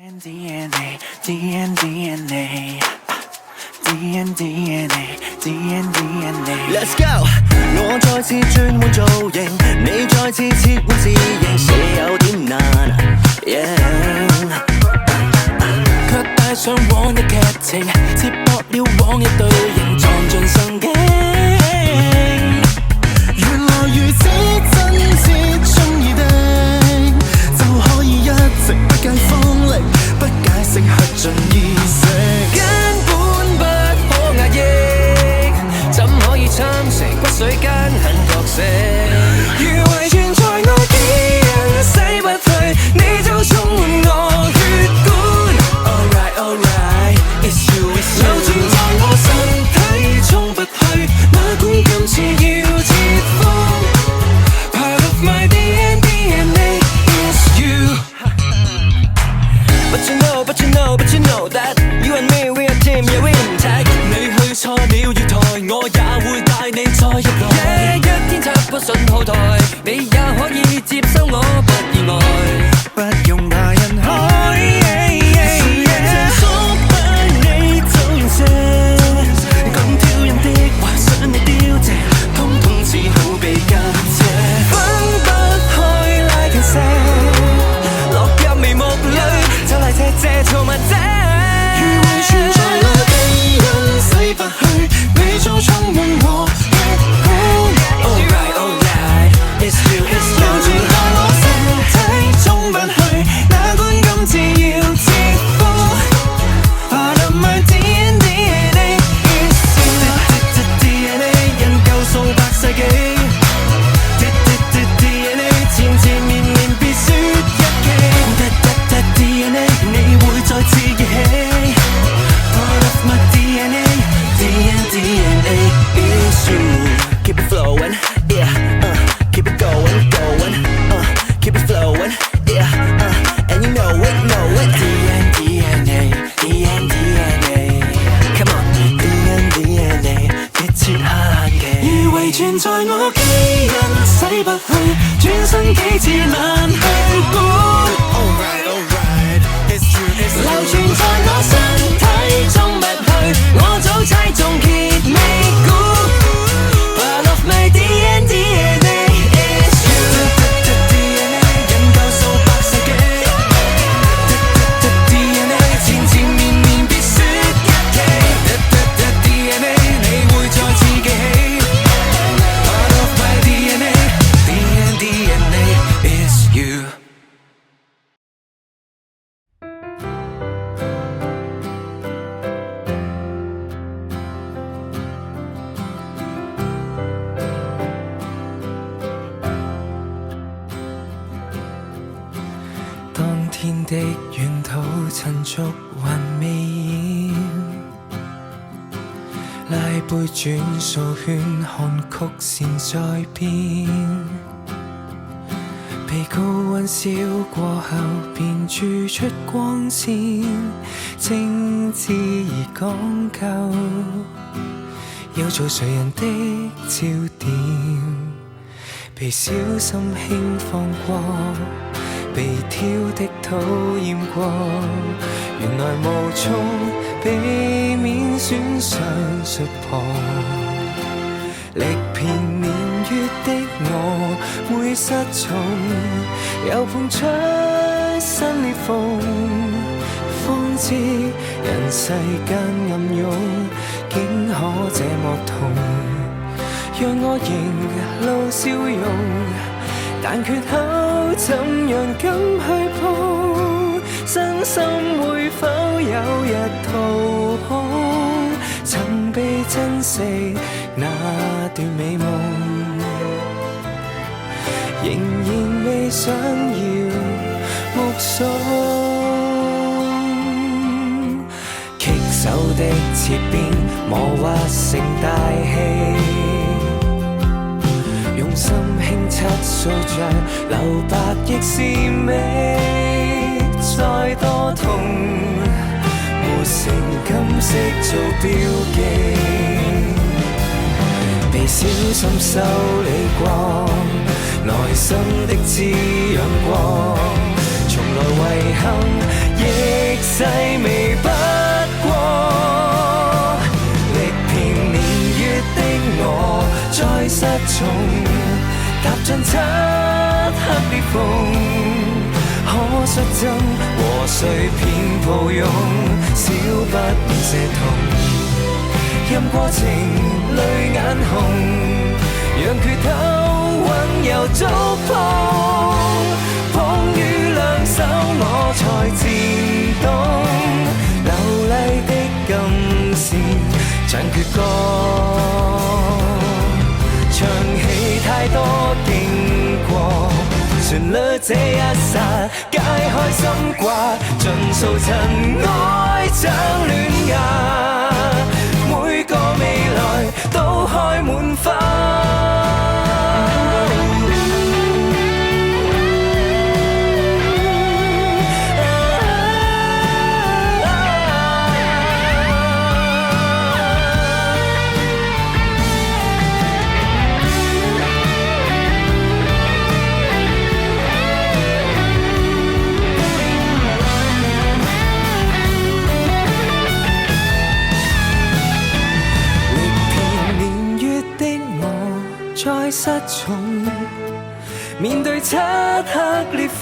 Let's go！ 我再次轉換造型，你再次切換字形，是有點難。卻帶上往日劇情，接駁了往日隊形，撞盡神經。原來如此真切中意的，就可以一直不計方力，不解釋喝盡意識，根本不可壓抑，怎可以蠶食骨髓間很角色？如遺存在我基因，洗不去，你就充滿我血管。Alright alright， it's you it's you， 流轉在我身體，衝不去，哪管今次要切膚。Part of my DNA is you。 But you know that you and me we are team yeah we intact。 你去錯了月台，我也會帶你再入來。一天插不上後台，你也可以接收我，不意外，不用怕人海。熟不你就認識，講挑釁的話想你凋謝，通通只好被夾謝，分不開拉近些，落入眉目裏就嚟借醋物啫。如遺存在我基因，洗不去，你就充滿我血管。Alright alright， it's you it's you， 流轉在我身體，衝不去，哪管今次要切膚。Part of my DNA is you。DNA 人夠數百世紀，DNA 前前面面別說一記，DNA 你會再次記起。Part of my DNA is you。Keep it flowing, yeah, keep it going, keep it flowing, yeah, and you know it, DNA, come on, DNA， 別設限期。如遺存在我基因，洗不去，轉身幾次難去管。Alright, alright， it's true, it's true， 流傳在我身體，衝不去，我早猜中揭尾故。Part of my DNA is you。DNA 人夠數百世紀，DNA 前前面面別說一記，DNA 你會再次記起。Part of my DNA is you。當天的沿途塵俗還未厭，拉杯轉數圈，看曲線在變。被高溫燒過後，便鑄出光線，精緻而講究，要做誰人的焦點，被小心輕放過。被挑剔討厭過，原來無從避免損傷摔破。歷遍年月的我，每失重又碰出新裂縫，方知人世間暗湧竟可這麼痛。讓我迎路笑容，但缺口怎樣敢去碰？真心會否有日掏空？曾被珍惜那段美夢，仍然未想要目送。棘手的切邊磨滑成大戲，用心輕擦掃着，留白亦是美。再多痛，沒成金色做標記，被小心修理過，內心的滋養過，從來遺憾。細微不過，歷遍年月的我再失重，踏進漆黑裂縫。可率真和誰偏抱擁，少不免些痛。任過情淚眼紅，讓缺口溫柔觸碰。碰於兩手我才漸懂，流麗的金線像決歌，唱起太多經過。旋律這一剎解開心掛，盡數塵埃將戀芽，每個未來都開滿花。再失重，面對漆黑裂縫，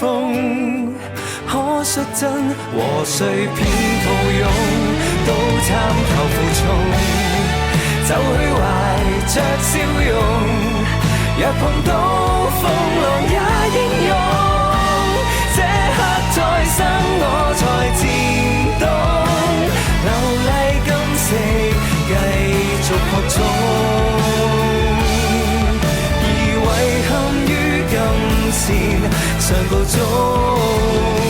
可率真和誰偏抱擁，都參透負重，就去懷着笑容，若碰到風浪也英勇，這刻再生我才漸懂，流麗金色繼續擴充。遺憾於金線上告終。